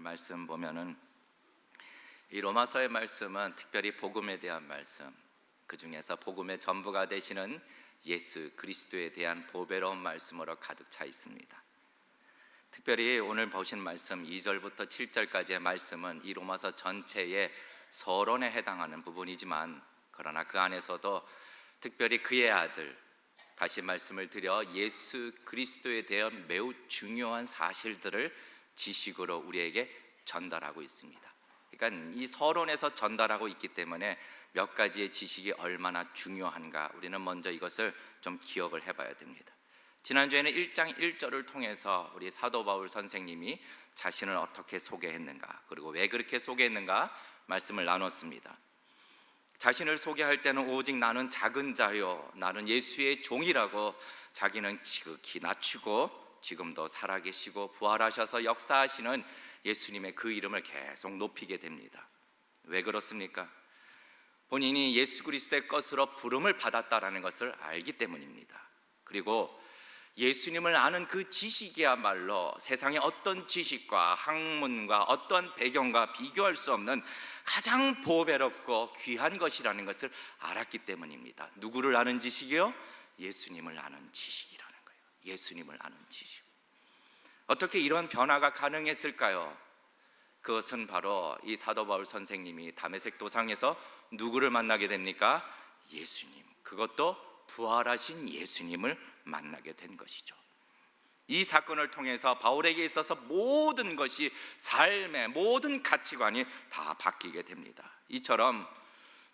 말씀 보면은 이 로마서의 말씀은 특별히 복음에 대한 말씀, 그 중에서 복음의 전부가 되시는 예수 그리스도에 대한 보배로운 말씀으로 가득 차 있습니다. 특별히 오늘 보신 말씀 2절부터 7절까지의 말씀은 이 로마서 전체의 서론에 해당하는 부분이지만, 그러나 그 안에서도 특별히 그의 아들, 다시 말씀을 드려 예수 그리스도에 대한 매우 중요한 사실들을 지식으로 우리에게 전달하고 있습니다. 그러니까 이 서론에서 전달하고 있기 때문에 몇 가지의 지식이 얼마나 중요한가, 우리는 먼저 이것을 좀 기억을 해봐야 됩니다. 지난주에는 1장 1절을 통해서 우리 사도 바울 선생님이 자신을 어떻게 소개했는가, 그리고 왜 그렇게 소개했는가 말씀을 나눴습니다. 자신을 소개할 때는 오직 나는 작은 자요, 나는 예수의 종이라고 자기는 지극히 낮추고 지금도 살아계시고 부활하셔서 역사하시는 예수님의 그 이름을 계속 높이게 됩니다. 왜 그렇습니까? 본인이 예수 그리스도의 것으로 부름을 받았다라는 것을 알기 때문입니다. 그리고 예수님을 아는 그 지식이야말로 세상의 어떤 지식과 학문과 어떠한 배경과 비교할 수 없는 가장 보배롭고 귀한 것이라는 것을 알았기 때문입니다. 누구를 아는 지식이요? 예수님을 아는 지식이라는 거예요. 예수님을 아는 지식. 어떻게 이런 변화가 가능했을까요? 그것은 바로 이 사도 바울 선생님이 다메섹 도상에서 누구를 만나게 됩니까? 예수님, 그것도 부활하신 예수님을 만나게 된 것이죠. 이 사건을 통해서 바울에게 있어서 모든 것이, 삶의 모든 가치관이 다 바뀌게 됩니다. 이처럼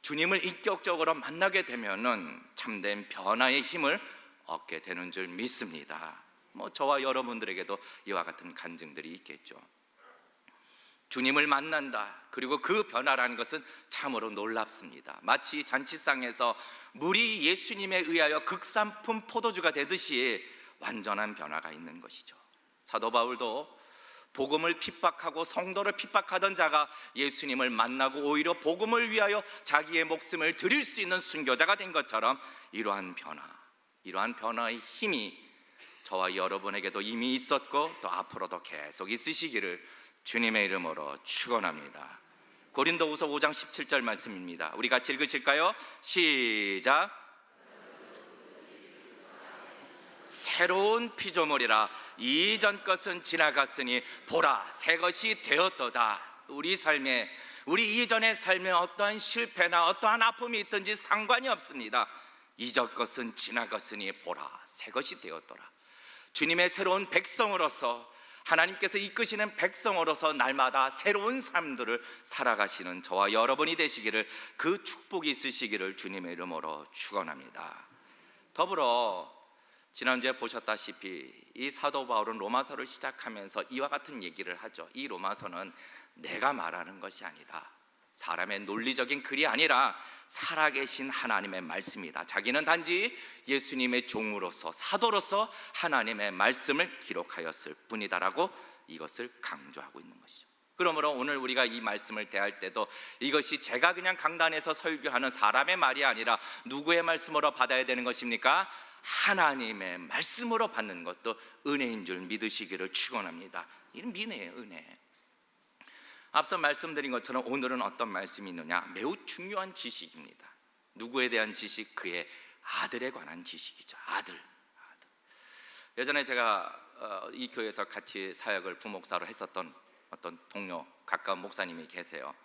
주님을 인격적으로 만나게 되면은 참된 변화의 힘을 얻게 되는 줄 믿습니다. 저와 여러분들에게도 이와 같은 간증들이 있겠죠. 주님을 만난다, 그리고 그 변화라는 것은 참으로 놀랍습니다. 마치 잔치상에서 물이 예수님에 의하여 극산품 포도주가 되듯이 완전한 변화가 있는 것이죠. 사도 바울도 복음을 핍박하고 성도를 핍박하던 자가 예수님을 만나고 오히려 복음을 위하여 자기의 목숨을 드릴 수 있는 순교자가 된 것처럼 이러한 변화의 힘이 저와 여러분에게도 이미 있었고 또 앞으로도 계속 있으시기를 주님의 이름으로 축원합니다. 고린도후서 5장 17절 말씀입니다. 우리 같이 읽으실까요? 시작. 새로운 피조물이라, 이전 것은 지나갔으니 보라 새 것이 되었도다. 우리 삶에, 우리 이전의 삶에 어떠한 실패나 어떠한 아픔이 있든지 상관이 없습니다. 이전 것은 지나갔으니 보라 새 것이 되었더라. 주님의 새로운 백성으로서, 하나님께서 이끄시는 백성으로서 날마다 새로운 삶들을 살아가시는 저와 여러분이 되시기를, 그 축복이 있으시기를 주님의 이름으로 축원합니다. 더불어 지난주에 보셨다시피 이 사도 바울은 로마서를 시작하면서 이와 같은 얘기를 하죠. 이 로마서는 내가 말하는 것이 아니다, 사람의 논리적인 글이 아니라 살아계신 하나님의 말씀이다. 자기는 단지 예수님의 종으로서, 사도로서 하나님의 말씀을 기록하였을 뿐이다라고 이것을 강조하고 있는 것이죠. 그러므로 오늘 우리가 이 말씀을 대할 때도 이것이 제가 그냥 강단에서 설교하는 사람의 말이 아니라 누구의 말씀으로 받아야 되는 것입니까? 하나님의 말씀으로 받는 것도 은혜인 줄 믿으시기를 축원합니다. 이는 은혜예요, 은혜. 앞서 말씀드린 것처럼 오늘은 어떤 말씀이 있느냐? 매우 중요한 지식입니다. 누구에 대한 지식? 그의 아들에 관한 지식이죠. 아들. 예전에 제가 이 교회에서 같이 사역을 부목사로 했었던 어떤 동료, 가까운 목사님이 계세요.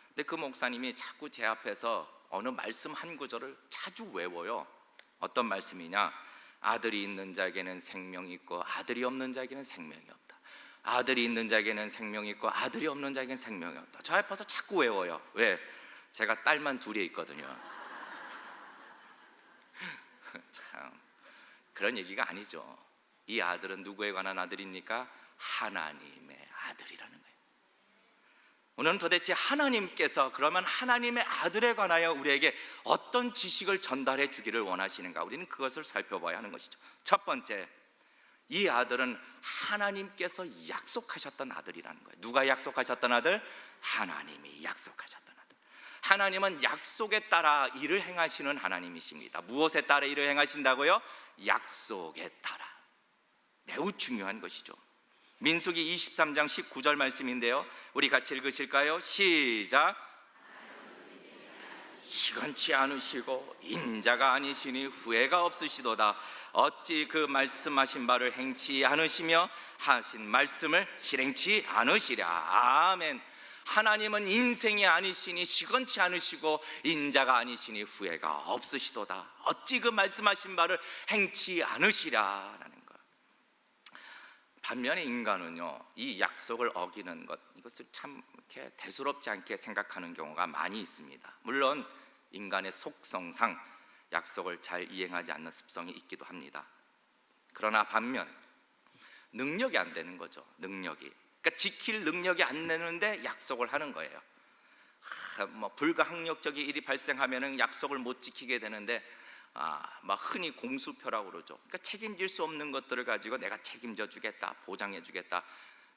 근데 그 목사님이 자꾸 제 앞에서 어느 말씀 한 구절을 자주 외워요. 어떤 말씀이냐? 아들이 있는 자에게는 생명이 있고 아들이 없는 자에게는 생명이 없다. 아들이 있는 자에게는 생명이 있고 아들이 없는 자에게는 생명이 없다. 저 앞에서 자꾸 외워요. 왜? 제가 딸만 둘이 있거든요. 참, 그런 얘기가 아니죠. 이 아들은 누구에 관한 아들입니까? 하나님의 아들이라는 거예요. 오늘은 도대체 하나님께서 그러면 하나님의 아들에 관하여 우리에게 어떤 지식을 전달해 주기를 원하시는가, 우리는 그것을 살펴봐야 하는 것이죠. 첫 번째, 이 아들은 하나님께서 약속하셨던 아들이라는 거예요. 누가 약속하셨던 아들? 하나님이 약속하셨던 아들. 하나님은 약속에 따라 일을 행하시는 하나님이십니다. 무엇에 따라 일을 행하신다고요? 약속에 따라. 매우 중요한 것이죠. 민수기 23장 19절 말씀인데요, 우리 같이 읽으실까요? 시작. 시건치 않으시고 인자가 아니시니 후회가 없으시도다. 어찌 그 말씀하신 바를 행치 않으시며 하신 말씀을 실행치 않으시랴. 아멘. 하나님은 인생이 아니시니 시건치 않으시고 인자가 아니시니 후회가 없으시도다. 어찌 그 말씀하신 바를 행치 않으시랴라는 것. 반면에 인간은요, 이 약속을 어기는 것, 이것을 참 이렇게 대수롭지 않게 생각하는 경우가 많이 있습니다. 물론 인간의 속성상 약속을 잘 이행하지 않는 습성이 있기도 합니다. 그러나 반면 능력이 안 되는 거죠. 능력이, 그러니까 지킬 능력이 안 되는데 약속을 하는 거예요. 불가항력적인 일이 발생하면 약속을 못 지키게 되는데 흔히 공수표라고 그러죠. 그러니까 책임질 수 없는 것들을 가지고 내가 책임져 주겠다, 보장해 주겠다.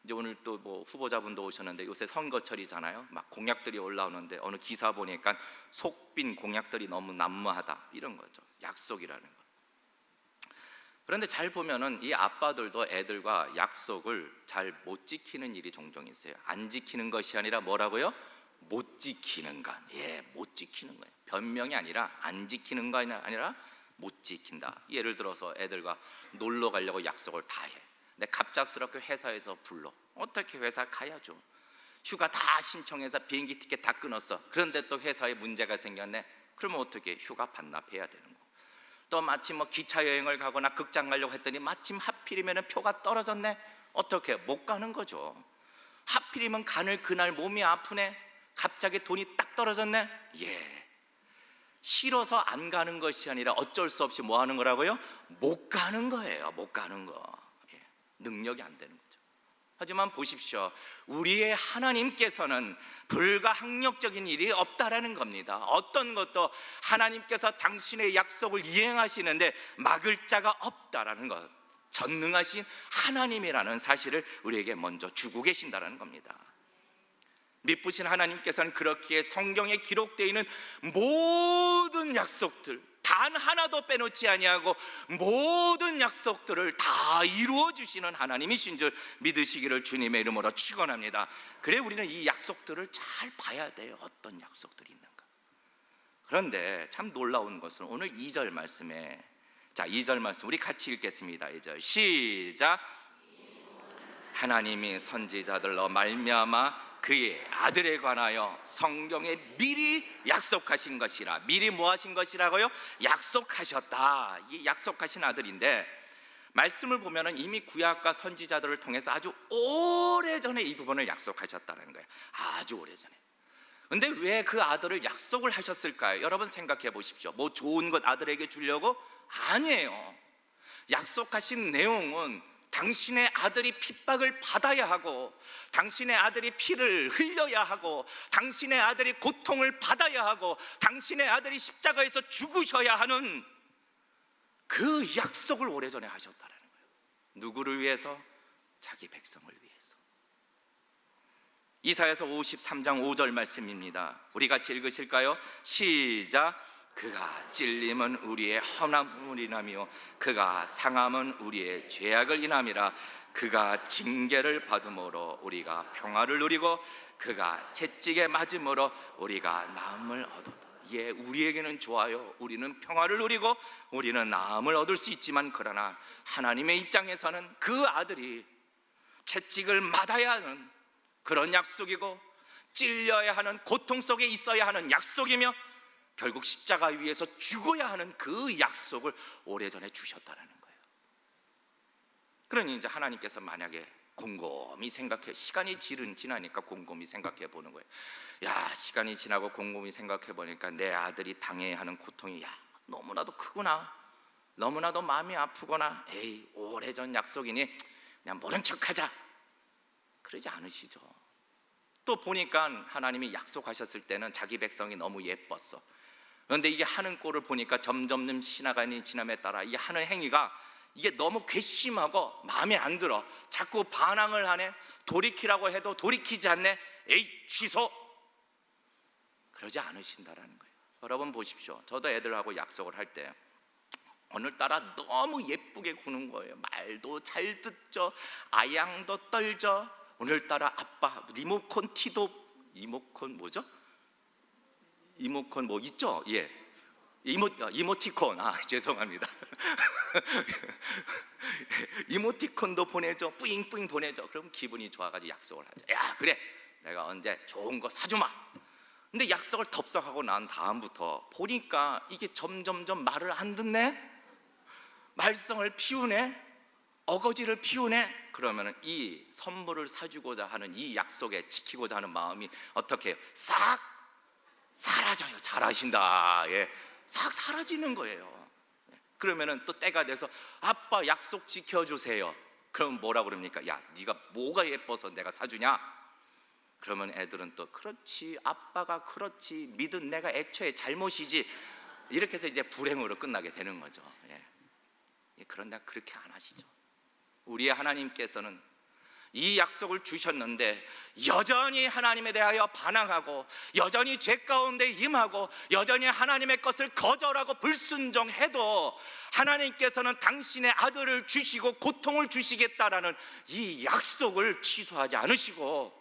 이제 오늘 또 후보자분도 오셨는데 요새 선거철이잖아요. 막 공약들이 올라오는데 어느 기사 보니까 속빈 공약들이 너무 난무하다, 이런 거죠. 약속이라는 거. 그런데 잘 보면은 이 아빠들도 애들과 약속을 잘 못 지키는 일이 종종 있어요. 안 지키는 것이 아니라 뭐라고요? 못 지키는 것. 못 지키는 거예요. 변명이 아니라 안 지키는 거 아니라 못 지킨다. 예를 들어서 애들과 놀러 가려고 약속을 다 해. 근데 갑작스럽게 회사에서 불러. 어떻게 회사 가야죠. 휴가 다 신청해서 비행기 티켓 다 끊었어. 그런데 또 회사에 문제가 생겼네. 그러면 어떻게 휴가 반납해야 되는 거. 또 마침 기차 여행을 가거나 극장 가려고 했더니 마침 하필이면 표가 떨어졌네. 어떻게 못 가는 거죠. 하필이면 가는 그날 몸이 아프네. 갑자기 돈이 딱 떨어졌네. 싫어서 안 가는 것이 아니라 어쩔 수 없이 뭐 하는 거라고요? 못 가는 거예요. 못 가는 거. 능력이 안 되는 거죠. 하지만 보십시오, 우리의 하나님께서는 불가항력적인 일이 없다라는 겁니다. 어떤 것도 하나님께서 당신의 약속을 이행하시는데 막을 자가 없다라는 것, 전능하신 하나님이라는 사실을 우리에게 먼저 주고 계신다라는 겁니다. 미쁘신 하나님께서는 그렇기에 성경에 기록되어 있는 모든 약속들 단 하나도 빼놓지 아니하고 모든 약속들을 다 이루어 주시는 하나님이신 줄 믿으시기를 주님의 이름으로 축원합니다. 그래 우리는 이 약속들을 잘 봐야 돼요. 어떤 약속들이 있는가. 그런데 참 놀라운 것은 오늘 2절 말씀에, 자 2절 말씀 우리 같이 읽겠습니다. 2절 시작. 하나님이 선지자들로 말미암아 그의 아들에 관하여 성경에 미리 약속하신 것이라. 미리 뭐 하신 것이라고요? 약속하셨다. 이 약속하신 아들인데, 말씀을 보면은 이미 구약과 선지자들을 통해서 아주 오래전에 이 부분을 약속하셨다는 거예요. 아주 오래전에. 근데 왜 그 아들을 약속을 하셨을까요? 여러분 생각해 보십시오. 뭐 좋은 것 아들에게 주려고? 아니에요. 약속하신 내용은 당신의 아들이 핍박을 받아야 하고, 당신의 아들이 피를 흘려야 하고, 당신의 아들이 고통을 받아야 하고, 당신의 아들이 십자가에서 죽으셔야 하는 그 약속을 오래전에 하셨다는 거예요. 누구를 위해서? 자기 백성을 위해서. 이사야서 53장 5절 말씀입니다. 우리 같이 읽으실까요? 시작. 그가 찔림은 우리의 허남을 인하며 그가 상함은 우리의 죄악을 인함이라. 그가 징계를 받음으로 우리가 평화를 누리고 그가 채찍에 맞음으로 우리가 나음을 얻었다. 우리에게는 좋아요. 우리는 평화를 누리고 우리는 나음을 얻을 수 있지만, 그러나 하나님의 입장에서는 그 아들이 채찍을 맞아야 하는 그런 약속이고, 찔려야 하는 고통 속에 있어야 하는 약속이며, 결국 십자가 위에서 죽어야 하는 그 약속을 오래전에 주셨다는 거예요. 그러니 이제 하나님께서 만약에 곰곰이 생각해, 시간이 지나니까 곰곰이 생각해 보는 거예요. 야, 시간이 지나고 곰곰이 생각해 보니까 내 아들이 당해야 하는 고통이 너무나도 크구나, 너무나도 마음이 아프구나. 오래전 약속이니 그냥 모른 척하자, 그러지 않으시죠. 또 보니까 하나님이 약속하셨을 때는 자기 백성이 너무 예뻤어. 그런데 이게 하는 꼴을 보니까 점점 지나가는 지남에 따라 이 하는 행위가 이게 너무 괘씸하고 마음에 안 들어. 자꾸 반항을 하네. 돌이키라고 해도 돌이키지 않네. 취소. 그러지 않으신다라는 거예요. 여러분 보십시오. 저도 애들하고 약속을 할 때 오늘따라 너무 예쁘게 구는 거예요. 말도 잘 듣죠. 아양도 떨죠. 오늘따라 아빠 리모컨 티도, 리모컨 뭐죠? 이모컨 뭐 있죠? 예, 이모티콘. 죄송합니다. 이모티콘도 보내줘. 뿌잉뿌잉 보내줘. 그럼 기분이 좋아가지고 약속을 하죠. 야, 그래, 내가 언제 좋은 거 사주마. 근데 약속을 덥석하고 난 다음부터 보니까 이게 점점점 말을 안 듣네. 말썽을 피우네. 어거지를 피우네. 그러면 이 선물을 사주고자 하는 이 약속에 지키고자 하는 마음이 어떻게 해요? 싹 사라져요. 잘하신다. 예, 싹 사라지는 거예요. 그러면은 또 때가 돼서 아빠 약속 지켜주세요. 그럼 뭐라 그럽니까? 야, 네가 뭐가 예뻐서 내가 사주냐? 그러면 애들은 또 그렇지, 아빠가 그렇지, 믿은 내가 애초에 잘못이지. 이렇게 해서 이제 불행으로 끝나게 되는 거죠. 예. 그런데 그렇게 안 하시죠. 우리의 하나님께서는 이 약속을 주셨는데 여전히 하나님에 대하여 반항하고 여전히 죄 가운데 임하고 여전히 하나님의 것을 거절하고 불순종해도 하나님께서는 당신의 아들을 주시고 고통을 주시겠다라는 이 약속을 취소하지 않으시고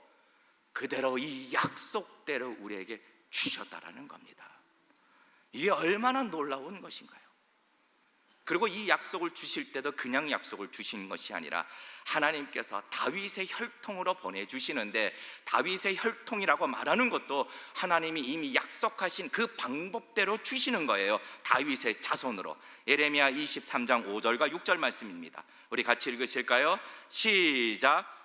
그대로 이 약속대로 우리에게 주셨다라는 겁니다. 이게 얼마나 놀라운 것인가요? 그리고 이 약속을 주실 때도 그냥 약속을 주신 것이 아니라 하나님께서 다윗의 혈통으로 보내주시는데, 다윗의 혈통이라고 말하는 것도 하나님이 이미 약속하신 그 방법대로 주시는 거예요. 다윗의 자손으로. 예레미야 23장 5절과 6절 말씀입니다. 우리 같이 읽으실까요? 시작.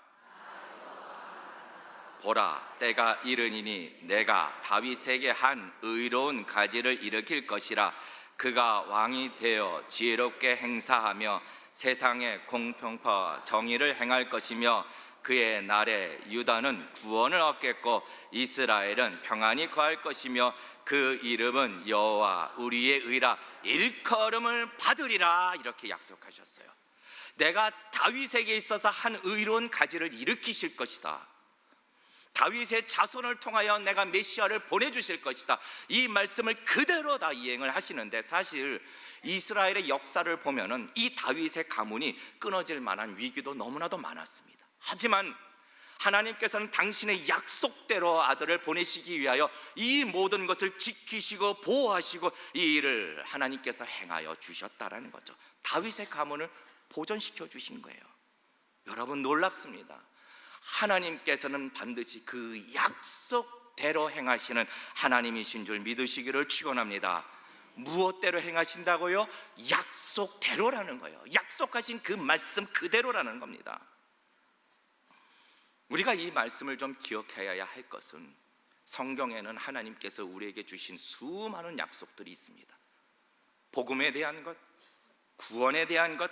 보라, 때가 이르니니 내가 다윗에게 한 의로운 가지를 일으킬 것이라. 그가 왕이 되어 지혜롭게 행사하며 세상에 공평과 정의를 행할 것이며 그의 날에 유다는 구원을 얻겠고 이스라엘은 평안히 거할 것이며 그 이름은 여호와 우리의 의라 일컬음을 받으리라. 이렇게 약속하셨어요. 내가 다윗에게 있어서 한 의로운 가지를 일으키실 것이다. 다윗의 자손을 통하여 내가 메시아를 보내주실 것이다. 이 말씀을 그대로 다 이행을 하시는데, 사실 이스라엘의 역사를 보면은 이 다윗의 가문이 끊어질 만한 위기도 너무나도 많았습니다. 하지만 하나님께서는 당신의 약속대로 아들을 보내시기 위하여 이 모든 것을 지키시고 보호하시고 이 일을 하나님께서 행하여 주셨다라는 거죠. 다윗의 가문을 보존시켜 주신 거예요. 여러분, 놀랍습니다. 하나님께서는 반드시 그 약속대로 행하시는 하나님이신 줄 믿으시기를 축원합니다. 무엇대로 행하신다고요? 약속대로라는 거예요. 약속하신 그 말씀 그대로라는 겁니다. 우리가 이 말씀을 좀 기억해야 할 것은 성경에는 하나님께서 우리에게 주신 수많은 약속들이 있습니다. 복음에 대한 것, 구원에 대한 것,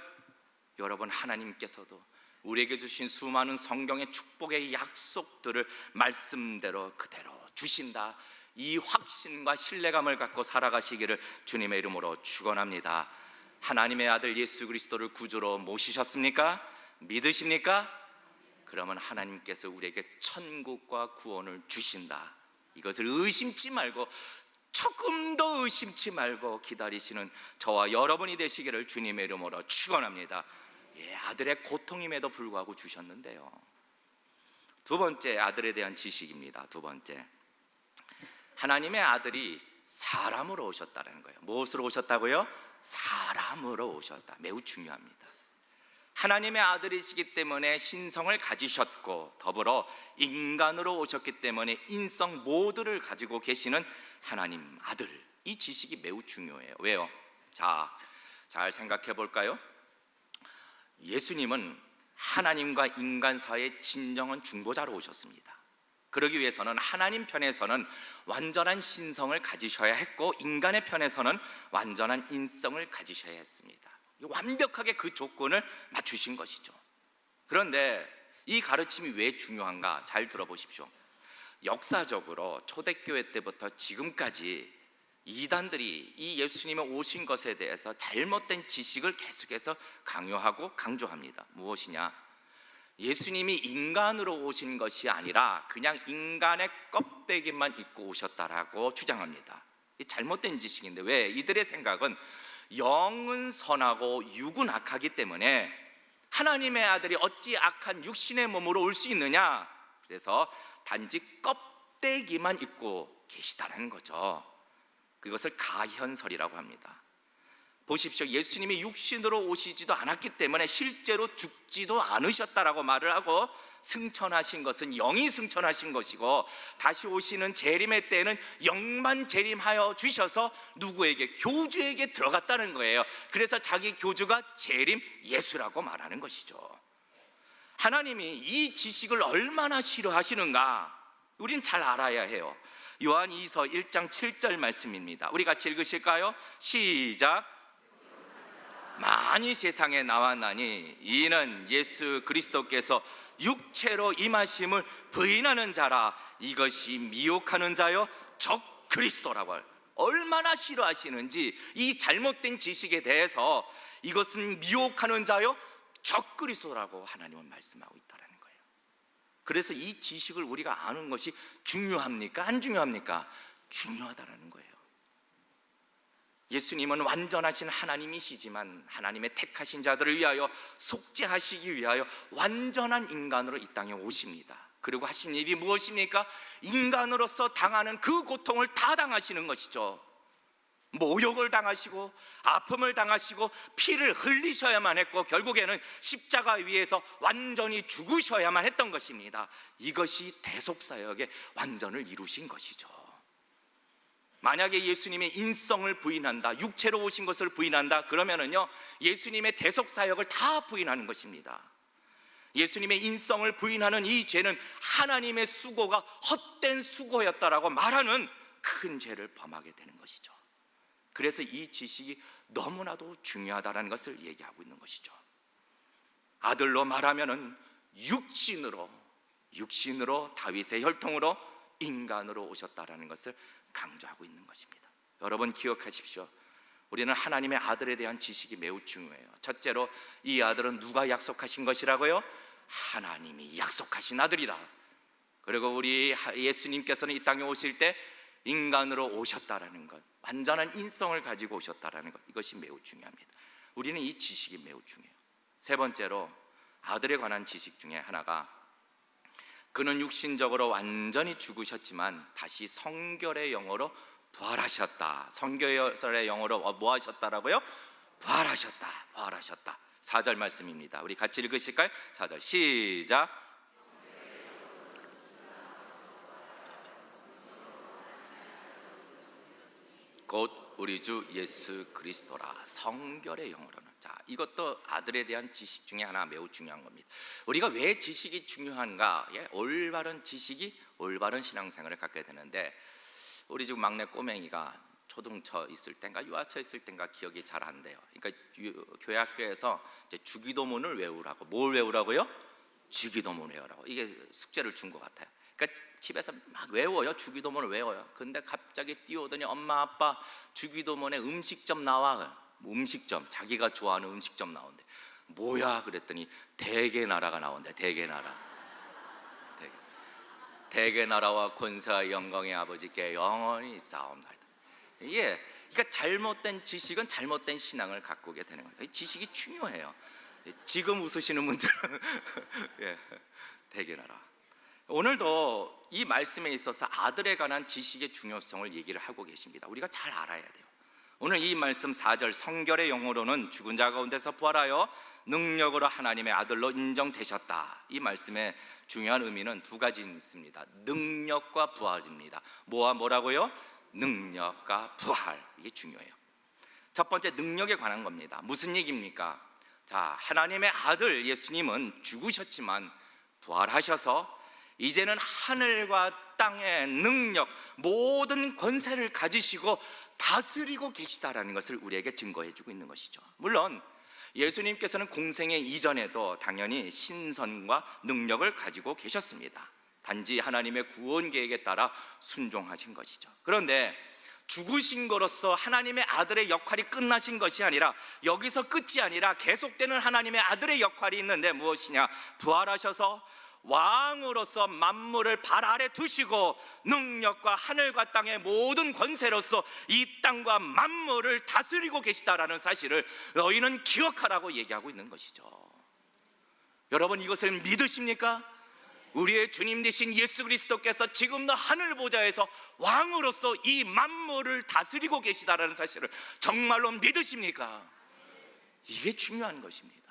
여러분, 하나님께서도 우리에게 주신 수많은 성경의 축복의 약속들을 말씀대로 그대로 주신다. 이 확신과 신뢰감을 갖고 살아가시기를 주님의 이름으로 축원합니다. 하나님의 아들 예수 그리스도를 구주로 모시셨습니까? 믿으십니까? 그러면 하나님께서 우리에게 천국과 구원을 주신다. 이것을 의심치 말고, 조금 더 의심치 말고 기다리시는 저와 여러분이 되시기를 주님의 이름으로 축원합니다. 예, 아들의 고통임에도 불구하고 주셨는데요. 두 번째, 아들에 대한 지식입니다. 두 번째, 하나님의 아들이 사람으로 오셨다는 거예요. 무엇으로 오셨다고요? 사람으로 오셨다. 매우 중요합니다. 하나님의 아들이시기 때문에 신성을 가지셨고 더불어 인간으로 오셨기 때문에 인성 모두를 가지고 계시는 하나님 아들, 이 지식이 매우 중요해요. 왜요? 자, 잘 생각해 볼까요? 예수님은 하나님과 인간 사이의 진정한 중보자로 오셨습니다. 그러기 위해서는 하나님 편에서는 완전한 신성을 가지셔야 했고 인간의 편에서는 완전한 인성을 가지셔야 했습니다. 완벽하게 그 조건을 맞추신 것이죠. 그런데 이 가르침이 왜 중요한가? 잘 들어보십시오. 역사적으로 초대교회 때부터 지금까지 이단들이 이 예수님의 오신 것에 대해서 잘못된 지식을 계속해서 강요하고 강조합니다. 무엇이냐? 예수님이 인간으로 오신 것이 아니라 그냥 인간의 껍데기만 입고 오셨다라고 주장합니다. 이 잘못된 지식인데, 왜? 이들의 생각은 영은 선하고 육은 악하기 때문에 하나님의 아들이 어찌 악한 육신의 몸으로 올 수 있느냐? 그래서 단지 껍데기만 입고 계시다는 거죠. 그것을 가현설이라고 합니다. 보십시오. 예수님이 육신으로 오시지도 않았기 때문에 실제로 죽지도 않으셨다라고 말을 하고, 승천하신 것은 영이 승천하신 것이고, 다시 오시는 재림의 때에는 영만 재림하여 주셔서 누구에게? 교주에게 들어갔다는 거예요. 그래서 자기 교주가 재림 예수라고 말하는 것이죠. 하나님이 이 지식을 얼마나 싫어하시는가 우린 잘 알아야 해요. 요한 2서 1장 7절 말씀입니다. 우리 같이 읽으실까요? 시작. 많이 세상에 나왔나니 이는 예수 그리스도께서 육체로 임하심을 부인하는 자라. 이것이 미혹하는 자요 적 그리스도라고 해요. 얼마나 싫어하시는지 이 잘못된 지식에 대해서 이것은 미혹하는 자요 적 그리스도라고 하나님은 말씀하고 있다는 거예요. 그래서 이 지식을 우리가 아는 것이 중요합니까? 안 중요합니까? 중요하다는 거예요. 예수님은 완전하신 하나님이시지만 하나님의 택하신 자들을 위하여 속죄하시기 위하여 완전한 인간으로 이 땅에 오십니다. 그리고 하신 일이 무엇입니까? 인간으로서 당하는 그 고통을 다 당하시는 것이죠. 모욕을 당하시고 아픔을 당하시고 피를 흘리셔야만 했고, 결국에는 십자가 위에서 완전히 죽으셔야만 했던 것입니다. 이것이 대속사역의 완전을 이루신 것이죠. 만약에 예수님의 인성을 부인한다, 육체로 오신 것을 부인한다, 그러면은요 예수님의 대속사역을 다 부인하는 것입니다. 예수님의 인성을 부인하는 이 죄는 하나님의 수고가 헛된 수고였다라고 말하는 큰 죄를 범하게 되는 것이죠. 그래서 이 지식이 너무나도 중요하다는 것을 얘기하고 있는 것이죠. 아들로 말하면은 육신으로 다윗의 혈통으로 인간으로 오셨다라는 것을 강조하고 있는 것입니다. 여러분 기억하십시오. 우리는 하나님의 아들에 대한 지식이 매우 중요해요. 첫째로 이 아들은 누가 약속하신 것이라고요? 하나님이 약속하신 아들이다. 그리고 우리 예수님께서는 이 땅에 오실 때 인간으로 오셨다라는 것, 완전한 인성을 가지고 오셨다라는 것, 이것이 매우 중요합니다. 우리는 이 지식이 매우 중요해요. 세 번째로 아들에 관한 지식 중에 하나가, 그는 육신적으로 완전히 죽으셨지만 다시 성결의 영으로 부활하셨다. 성결의 영으로 뭐 하셨다라고요? 부활하셨다. 4절 말씀입니다. 우리 같이 읽으실까요? 4절 시작. 곧 우리 주 예수 그리스도라. 성결의 영으로는. 자, 이것도 아들에 대한 지식 중에 하나 매우 중요한 겁니다. 우리가 왜 지식이 중요한가? 올바른 지식이 올바른 신앙생활을 갖게 되는데, 우리 지금 막내 꼬맹이가 초등처 있을 땐가 유아처 있을 땐가 기억이 잘 안 돼요. 그러니까 교회 학교에서 이제 주기도문을 외우라고. 뭘 외우라고요? 주기도문 외우라고. 이게 숙제를 준 것 같아요. 그러니까 집에서 막 외워요. 주기도문을 외워요. 근데 갑자기 뛰어오더니 엄마 아빠 주기도문에 음식점 나와. 음식점, 자기가 좋아하는 음식점 나온대. 뭐야? 그랬더니 대개나라가 나온대. 대개나라와 권세와 영광의 아버지께 영원히 싸움나이다. 이게 그러니까 잘못된 지식은 잘못된 신앙을 갖고 오게 되는 거예요. 지식이 중요해요. 지금 웃으시는 분들은 대개나라. 오늘도 이 말씀에 있어서 아들에 관한 지식의 중요성을 얘기를 하고 계십니다. 우리가 잘 알아야 돼요. 오늘 이 말씀 4절, 성결의 영으로는 죽은 자 가운데서 부활하여 능력으로 하나님의 아들로 인정되셨다. 이 말씀의 중요한 의미는 두 가지 있습니다. 능력과 부활입니다. 뭐와 뭐라고요? 능력과 부활. 이게 중요해요. 첫 번째, 능력에 관한 겁니다. 무슨 얘기입니까? 자, 하나님의 아들 예수님은 죽으셨지만 부활하셔서 이제는 하늘과 땅의 능력, 모든 권세를 가지시고 다스리고 계시다라는 것을 우리에게 증거해 주고 있는 것이죠. 물론 예수님께서는 공생애 이전에도 당연히 신선과 능력을 가지고 계셨습니다. 단지 하나님의 구원 계획에 따라 순종하신 것이죠. 그런데 죽으신 거로서 하나님의 아들의 역할이 끝나신 것이 아니라, 여기서 끝이 아니라 계속되는 하나님의 아들의 역할이 있는데 무엇이냐? 부활하셔서 왕으로서 만물을 발 아래 두시고 능력과 하늘과 땅의 모든 권세로서 이 땅과 만물을 다스리고 계시다라는 사실을 너희는 기억하라고 얘기하고 있는 것이죠. 여러분, 이것을 믿으십니까? 우리의 주님 되신 예수 그리스도께서 지금도 하늘 보좌에서 왕으로서 이 만물을 다스리고 계시다라는 사실을 정말로 믿으십니까? 이게 중요한 것입니다.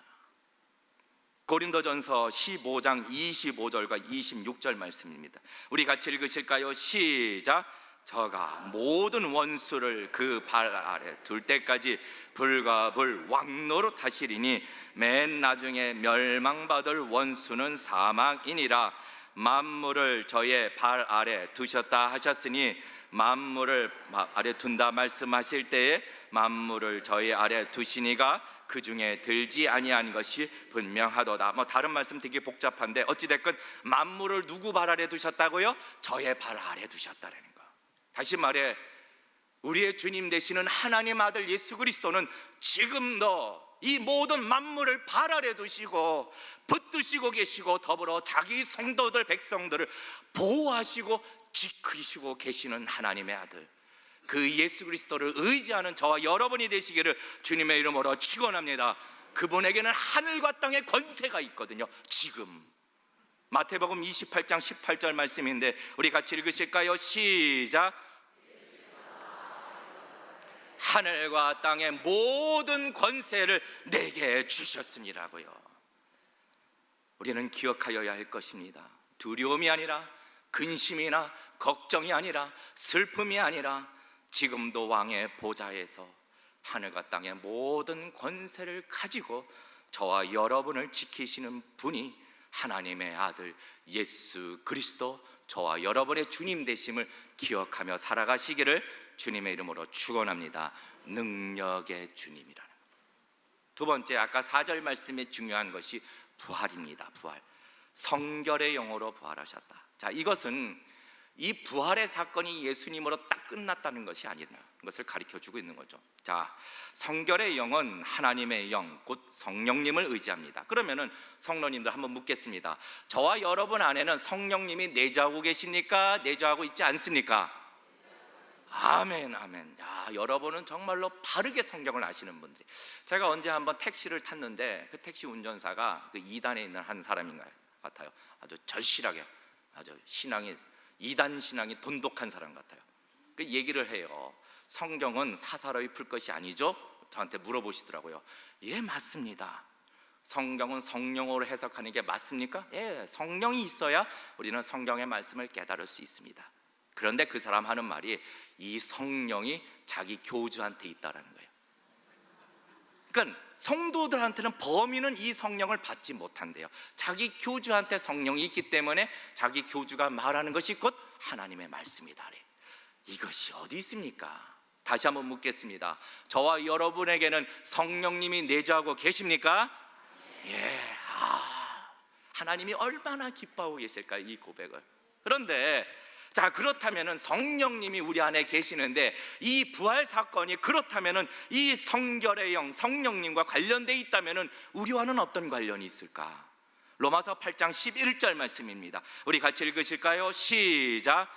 고린도전서 15장 25절과 26절 말씀입니다. 우리 같이 읽으실까요? 시작. 저가 모든 원수를 그 발 아래 둘 때까지 불과 불 왕노릇 하시리니 맨 나중에 멸망받을 원수는 사망이니라. 만물을 저의 발 아래 두셨다 하셨으니 만물을 아래 둔다 말씀하실 때에 만물을 저의 아래 두시니가 그 중에 들지 아니한 것이 분명하도다. 다른 말씀 되게 복잡한데 어찌됐건 만물을 누구 발 아래 두셨다고요? 저의 발 아래 두셨다라는 거. 다시 말해, 우리의 주님 되시는 하나님 아들 예수 그리스도는 지금도 이 모든 만물을 발 아래 두시고 붙드시고 계시고 더불어 자기 성도들 백성들을 보호하시고 지키시고 계시는 하나님의 아들, 그 예수 그리스도를 의지하는 저와 여러분이 되시기를 주님의 이름으로 축원합니다. 그분에게는 하늘과 땅의 권세가 있거든요. 지금 마태복음 28장 18절 말씀인데 우리 같이 읽으실까요? 시작. 하늘과 땅의 모든 권세를 내게 주셨음이라고요. 우리는 기억하여야 할 것입니다. 두려움이 아니라, 근심이나 걱정이 아니라, 슬픔이 아니라 지금도 왕의 보좌에서 하늘과 땅의 모든 권세를 가지고 저와 여러분을 지키시는 분이 하나님의 아들 예수 그리스도, 저와 여러분의 주님 되심을 기억하며 살아가시기를 주님의 이름으로 축원합니다. 능력의 주님이라는. 두 번째, 아까 4절 말씀에 중요한 것이 부활입니다. 부활. 성결의 영으로 부활하셨다. 자, 이것은 이 부활의 사건이 예수님으로 딱 끝났다는 것이 아니라는 것을 가르쳐주고 있는 거죠. 자, 성결의 영은 하나님의 영, 곧 성령님을 의지합니다. 그러면은 성도님들 한번 묻겠습니다. 저와 여러분 안에는 성령님이 내주하고 계십니까? 내주하고 있지 않습니까? 아멘, 아멘. 야, 여러분은 정말로 바르게 성경을 아시는 분들이. 제가 언제 한번 택시를 탔는데 그 택시 운전사가 그 이단에 있는 한 사람인 것 같아요. 아주 절실하게, 아주 신앙이, 이단 신앙이 돈독한 사람 같아요. 그 얘기를 해요. 성경은 사사로이 풀 것이 아니죠? 저한테 물어보시더라고요. 예, 맞습니다. 성경은 성령으로 해석하는 게 맞습니까? 예, 성령이 있어야 우리는 성경의 말씀을 깨달을 수 있습니다. 그런데 그 사람 하는 말이 이 성령이 자기 교주한테 있다라는 거예요. 그러니까 성도들한테는 범인은 이 성령을 받지 못한대요. 자기 교주한테 성령이 있기 때문에 자기 교주가 말하는 것이 곧 하나님의 말씀이다. 이것이 어디 있습니까? 다시 한번 묻겠습니다. 저와 여러분에게는 성령님이 내주하고 계십니까? 예. 하나님이 얼마나 기뻐하고 계실까요? 이 고백을. 그런데 자, 그렇다면은 성령님이 우리 안에 계시는데 이 부활 사건이 그렇다면은 이 성결의 영, 성령님과 관련되어 있다면은 우리와는 어떤 관련이 있을까? 로마서 8장 11절 말씀입니다. 우리 같이 읽으실까요? 시작.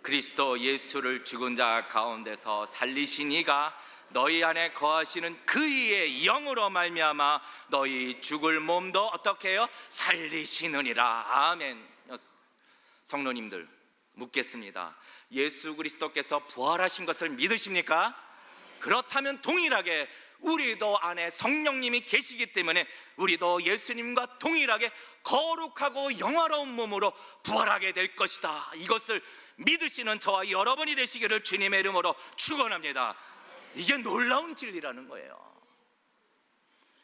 그리스도 예수를 죽은 자 가운데서 살리신 이가 너희 안에 거하시는 그의 영으로 말미암아 너희 죽을 몸도 어떻게 해요? 살리시느니라. 아멘. 성도님들 묻겠습니다. 예수 그리스도께서 부활하신 것을 믿으십니까? 그렇다면 동일하게 우리도 안에 성령님이 계시기 때문에 우리도 예수님과 동일하게 거룩하고 영화로운 몸으로 부활하게 될 것이다. 이것을 믿으시는 저와 여러분이 되시기를 주님의 이름으로 축원합니다. 이게 놀라운 진리라는 거예요.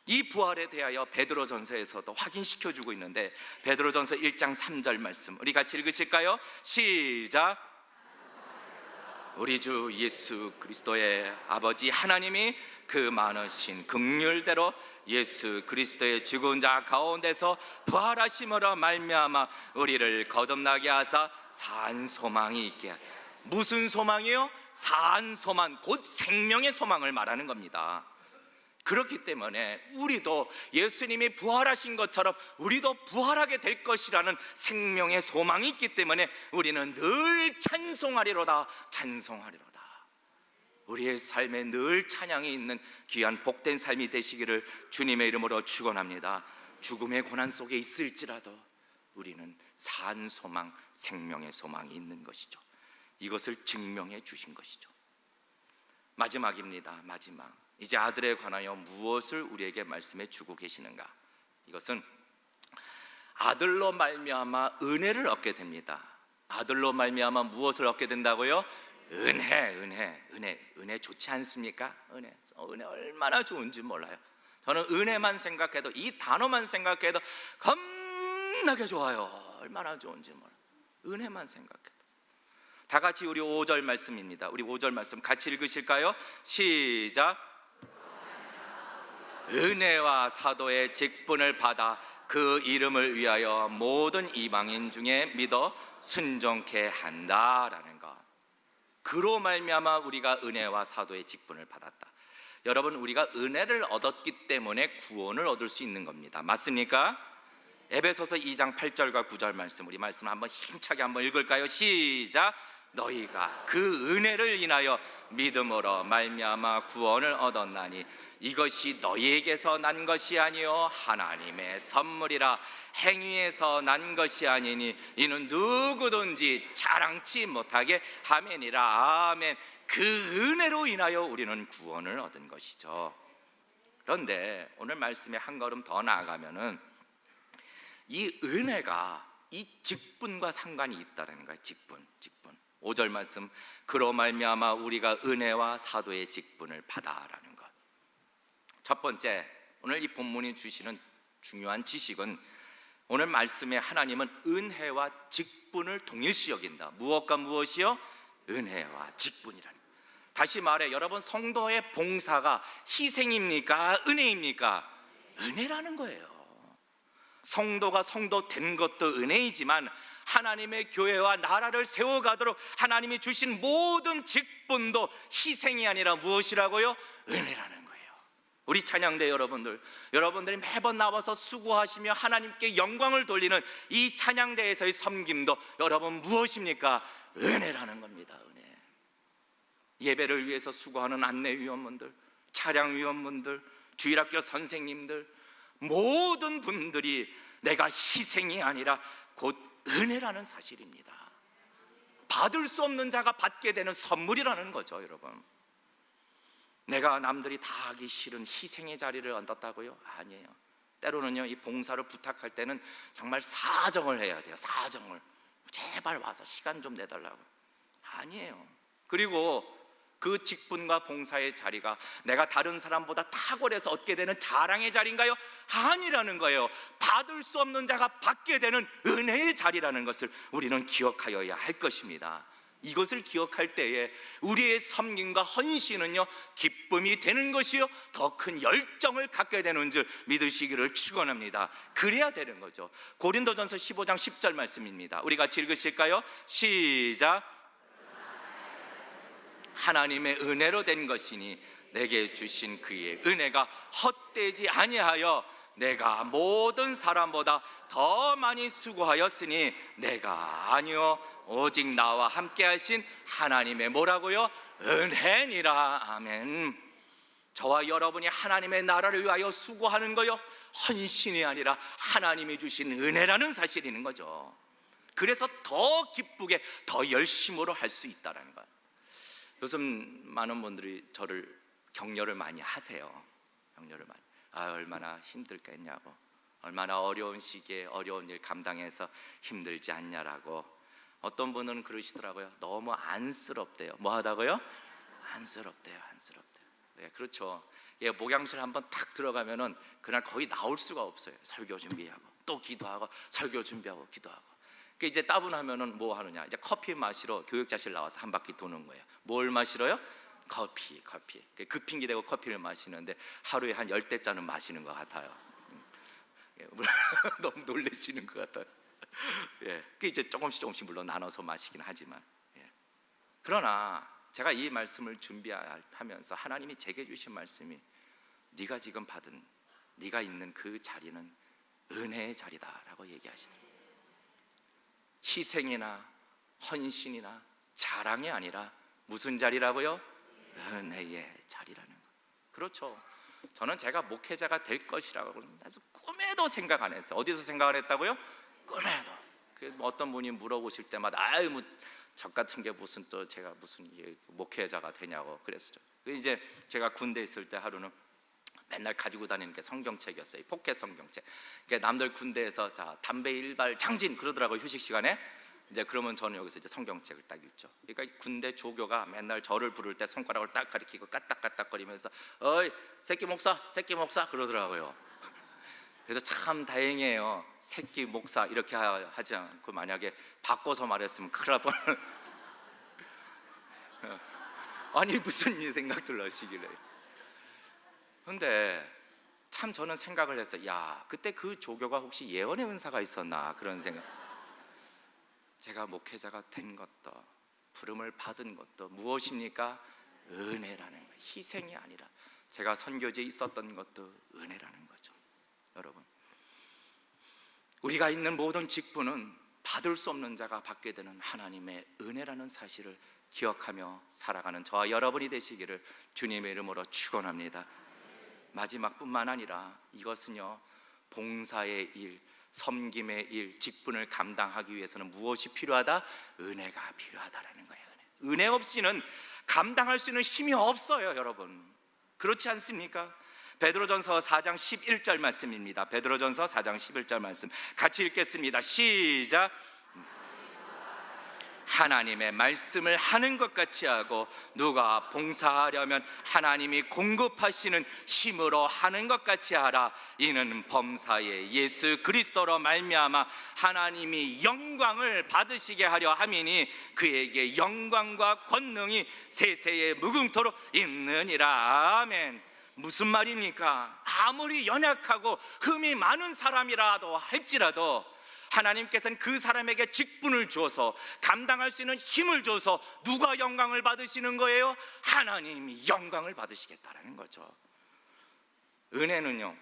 이 부활에 대하여 베드로전서에서도 확인시켜주고 있는데 베드로전서 1장 3절 말씀 우리 같이 읽으실까요? 시작. 우리 주 예수 그리스도의 아버지 하나님이 그 많으신 긍휼대로 예수 그리스도의 죽은 자 가운데서 부활하심으로 말미암아 우리를 거듭나게 하사 산 소망이 있게. 무슨 소망이요? 산 소망, 곧 생명의 소망을 말하는 겁니다. 그렇기 때문에 우리도 예수님이 부활하신 것처럼 우리도 부활하게 될 것이라는 생명의 소망이 있기 때문에 우리는 늘 찬송하리로다, 찬송하리로다. 우리의 삶에 늘 찬양이 있는 귀한 복된 삶이 되시기를 주님의 이름으로 축원합니다. 죽음의 고난 속에 있을지라도 우리는 산 소망, 생명의 소망이 있는 것이죠. 이것을 증명해 주신 것이죠. 마지막입니다. 마지막. 이제 아들에 관하여 무엇을 우리에게 말씀해 주고 계시는가? 이것은 아들로 말미암아 은혜를 얻게 됩니다. 아들로 말미암아 무엇을 얻게 된다고요? 은혜 좋지 않습니까? 은혜 얼마나 좋은지 몰라요. 저는 은혜만 생각해도, 이 단어만 생각해도 겁나게 좋아요. 얼마나 좋은지 몰라요. 은혜만 생각해도. 다 같이 우리 5절 말씀입니다. 우리 5절 말씀 같이 읽으실까요? 시작. 은혜와 사도의 직분을 받아 그 이름을 위하여 모든 이방인 중에 믿어 순종케 한다라는 것. 그로 말미암아 우리가 은혜와 사도의 직분을 받았다. 여러분, 우리가 은혜를 얻었기 때문에 구원을 얻을 수 있는 겁니다. 맞습니까? 에베소서 2장 8절과 9절 말씀, 우리 말씀 한번 힘차게 한번 읽을까요? 시작. 너희가 그 은혜를 인하여 믿음으로 말미암아 구원을 얻었나니 이것이 너희에게서 난 것이 아니요 하나님의 선물이라. 행위에서 난 것이 아니니 이는 누구든지 자랑치 못하게 하매니라. 아멘. 그 은혜로 인하여 우리는 구원을 얻은 것이죠. 그런데 오늘 말씀에 한 걸음 더 나아가면은 이 은혜가 이 직분과 상관이 있다는 거예요. 직분. 5절 말씀, 그로 말미암아 우리가 은혜와 사도의 직분을 받아라는 것. 첫 번째, 오늘 이 본문이 주시는 중요한 지식은, 오늘 말씀에 하나님은 은혜와 직분을 동일시 여긴다. 무엇과 무엇이요? 은혜와 직분이라는 것. 다시 말해, 여러분, 성도의 봉사가 희생입니까? 은혜입니까? 은혜라는 거예요. 성도가 성도 된 것도 은혜이지만 하나님의 교회와 나라를 세워가도록 하나님이 주신 모든 직분도 희생이 아니라 무엇이라고요? 은혜라는 거예요. 우리 찬양대 여러분들이 매번 나와서 수고하시며 하나님께 영광을 돌리는 이 찬양대에서의 섬김도 여러분 무엇입니까? 은혜라는 겁니다. 은혜. 예배를 위해서 수고하는 안내위원분들, 차량위원분들, 주일학교 선생님들, 모든 분들이 내가 희생이 아니라 곧 은혜라는 사실입니다. 받을 수 없는 자가 받게 되는 선물이라는 거죠. 여러분, 내가 남들이 다 하기 싫은 희생의 자리를 얻었다고요? 아니에요. 때로는요, 이 봉사를 부탁할 때는 정말 사정을 해야 돼요. 사정을. 제발 와서 시간 좀 내달라고. 아니에요. 그리고 그 직분과 봉사의 자리가 내가 다른 사람보다 탁월해서 얻게 되는 자랑의 자리인가요? 아니라는 거예요. 받을 수 없는 자가 받게 되는 은혜의 자리라는 것을 우리는 기억하여야 할 것입니다. 이것을 기억할 때에 우리의 섬김과 헌신은요, 기쁨이 되는 것이요, 더 큰 열정을 갖게 되는 줄 믿으시기를 축원합니다. 그래야 되는 거죠. 고린도전서 15장 10절 말씀입니다. 우리 같이 읽으실까요? 시작. 하나님의 은혜로 된 것이니 내게 주신 그의 은혜가 헛되지 아니하여 내가 모든 사람보다 더 많이 수고하였으니 내가 아니요 오직 나와 함께 하신 하나님의 뭐라고요? 은혜니라. 아멘. 저와 여러분이 하나님의 나라를 위하여 수고하는 거요, 헌신이 아니라 하나님이 주신 은혜라는 사실이 있는 거죠. 그래서 더 기쁘게 더 열심으로 할 수 있다는 거예요. 요즘 많은 분들이 저를 격려를 많이 하세요. 격려를 많이. 얼마나 힘들겠냐고, 얼마나 어려운 시기에 어려운 일 감당해서 힘들지 않냐라고. 어떤 분은 그러시더라고요. 너무 안쓰럽대요. 뭐 하다고요? 안쓰럽대요. 네, 그렇죠. 예, 목양실 한번 탁 들어가면은 그날 거의 나올 수가 없어요. 설교 준비하고 또 기도하고 설교 준비하고 기도하고. 그 이제 따분하면은 뭐 하느냐? 이제 커피 마시러 교육자실 나와서 한 바퀴 도는 거예요. 뭘 마시러요? 커피. 급핑기 대고 커피를 마시는데 하루에 한 10대짜는 마시는 것 같아요. 너무 놀라시는 것 같아요. 예, 그 이제 조금씩 물론 나눠서 마시긴 하지만, 예. 그러나 제가 이 말씀을 준비하면서 하나님이 제게 주신 말씀이 네가 지금 받은, 네가 있는 그 자리는 은혜의 자리다라고 얘기하시더라고요. 희생이나 헌신이나 자랑이 아니라 무슨 자리라고요? 은혜의 자리라는 거. 그렇죠. 저는 제가 목회자가 될 것이라고 아주 꿈에도 생각 안 했어요. 어디서 생각을 했다고요? 꿈에도. 어떤 분이 물어보실 때마다 아유 뭐 저 같은 게 무슨 또 제가 무슨 이게 목회자가 되냐고 그랬었죠. 이제 제가 군대 있을 때 하루는 맨날 가지고 다니는 게 성경책이었어요. 포켓 성경책. 그러니까 남들 군대에서 자 담배 일발 장진 그러더라고요, 휴식 시간에. 이제 그러면 저는 여기서 이제 성경책을 딱 읽죠. 그러니까 군대 조교가 맨날 저를 부를 때 손가락을 딱 가리키고 까딱까딱거리면서 어이 새끼 목사 그러더라고요. 그래서 참 다행이에요. 새끼 목사 이렇게 하지 않고 만약에 바꿔서 말했으면 큰일 날 뻔. 아니 무슨 이 생각 들으시길래. 근데 참 저는 생각을 했어요. 야 그때 그 조교가 혹시 예언의 은사가 있었나 그런 생각. 제가 목회자가 된 것도 부름을 받은 것도 무엇입니까? 은혜라는 거예요. 희생이 아니라 제가 선교지에 있었던 것도 은혜라는 거죠. 여러분, 우리가 있는 모든 직분은 받을 수 없는 자가 받게 되는 하나님의 은혜라는 사실을 기억하며 살아가는 저와 여러분이 되시기를 주님의 이름으로 축원합니다. 마지막뿐만 아니라 이것은요, 봉사의 일, 섬김의 일, 직분을 감당하기 위해서는 무엇이 필요하다? 은혜가 필요하다라는 거예요. 은혜 없이는 감당할 수 있는 힘이 없어요, 여러분. 그렇지 않습니까? 베드로전서 4장 11절 말씀입니다. 베드로전서 4장 11절 말씀 같이 읽겠습니다. 시작. 하나님의 말씀을 하는 것 같이 하고 누가 봉사하려면 하나님이 공급하시는 힘으로 하는 것 같이 하라. 이는 범사에 예수 그리스도로 말미암아 하나님이 영광을 받으시게 하려 함이니 그에게 영광과 권능이 세세에 무궁토록 있느니라. 아멘. 무슨 말입니까? 아무리 연약하고 흠이 많은 사람이라도 할지라도 하나님께서는 그 사람에게 직분을 주어서 감당할 수 있는 힘을 줘서 누가 영광을 받으시는 거예요? 하나님이 영광을 받으시겠다라는 거죠. 은혜는요,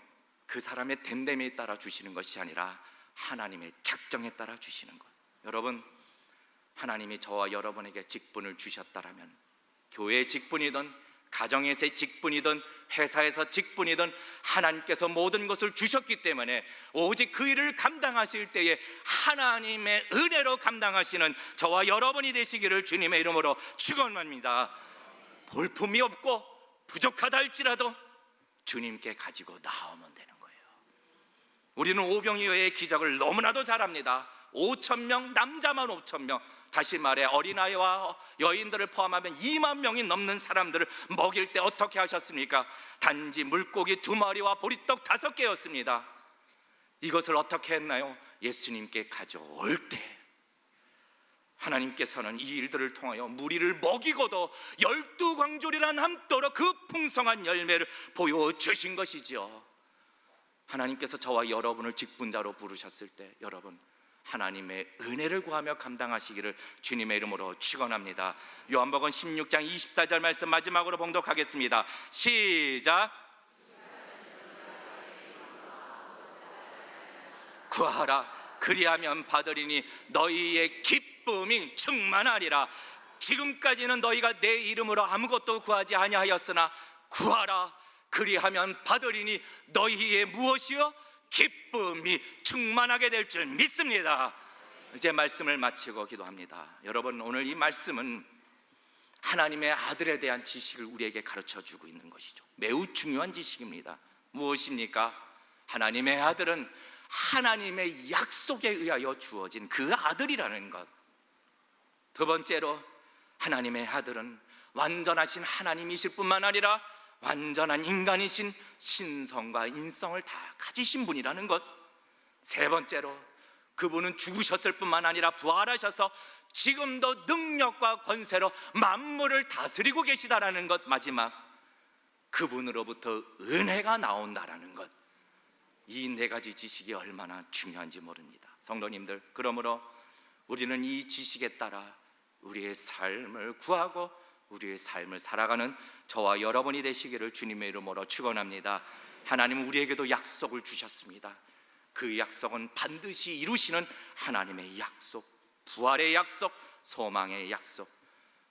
그 사람의 됨됨에 따라 주시는 것이 아니라 하나님의 작정에 따라 주시는 것. 여러분, 하나님이 저와 여러분에게 직분을 주셨다라면 교회의 직분이든 가정에서의 직분이든 회사에서 직분이든 하나님께서 모든 것을 주셨기 때문에 오직 그 일을 감당하실 때에 하나님의 은혜로 감당하시는 저와 여러분이 되시기를 주님의 이름으로 축원합니다. 볼품이 없고 부족하다 할지라도 주님께 가지고 나오면 되는 거예요. 우리는 오병이어의 기적을 너무나도 잘합니다. 5,000명, 남자만 5,000명, 다시 말해 어린아이와 여인들을 포함하면 2만 명이 넘는 사람들을 먹일 때 어떻게 하셨습니까? 단지 물고기 2마리와 보리떡 5개였습니다. 이것을 어떻게 했나요? 예수님께 가져올 때 하나님께서는 이 일들을 통하여 무리를 먹이고도 12광줄이라 남도록 그 풍성한 열매를 보여주신 것이죠. 하나님께서 저와 여러분을 직분자로 부르셨을 때 여러분 하나님의 은혜를 구하며 감당하시기를 주님의 이름으로 축원합니다. 요한복음 16장 24절 말씀 마지막으로 봉독하겠습니다. 시작. 구하라 그리하면 받으리니 너희의 기쁨이 충만하리라. 지금까지는 너희가 내 이름으로 아무것도 구하지 아니하였으나 구하라 그리하면 받으리니 너희의 무엇이요? 기쁨이 충만하게 될 줄 믿습니다. 이제 말씀을 마치고 기도합니다. 여러분, 오늘 이 말씀은 하나님의 아들에 대한 지식을 우리에게 가르쳐 주고 있는 것이죠. 매우 중요한 지식입니다. 무엇입니까? 하나님의 아들은 하나님의 약속에 의하여 주어진 그 아들이라는 것. 두 번째로 하나님의 아들은 완전하신 하나님이실 뿐만 아니라 완전한 인간이신 신성과 인성을 다 가지신 분이라는 것. 세 번째로 그분은 죽으셨을 뿐만 아니라 부활하셔서 지금도 능력과 권세로 만물을 다스리고 계시다라는 것. 마지막, 그분으로부터 은혜가 나온다라는 것. 이 네 가지 지식이 얼마나 중요한지 모릅니다. 성도님들, 그러므로 우리는 이 지식에 따라 우리의 삶을 구하고 우리의 삶을 살아가는 저와 여러분이 되시기를 주님의 이름으로 축원합니다. 하나님은 우리에게도 약속을 주셨습니다. 그 약속은 반드시 이루시는 하나님의 약속, 부활의 약속, 소망의 약속.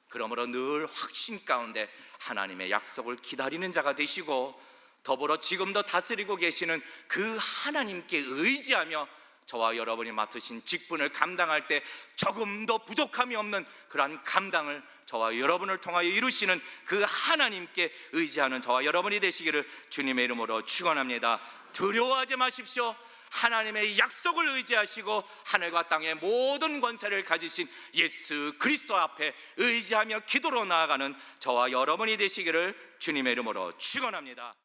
그러므로 늘 확신 가운데 하나님의 약속을 기다리는 자가 되시고, 더불어 지금도 다스리고 계시는 그 하나님께 의지하며 저와 여러분이 맡으신 직분을 감당할 때 조금도 부족함이 없는 그러한 감당을 저와 여러분을 통하여 이루시는 그 하나님께 의지하는 저와 여러분이 되시기를 주님의 이름으로 축원합니다. 두려워하지 마십시오. 하나님의 약속을 의지하시고 하늘과 땅의 모든 권세를 가지신 예수 그리스도 앞에 의지하며 기도로 나아가는 저와 여러분이 되시기를 주님의 이름으로 축원합니다.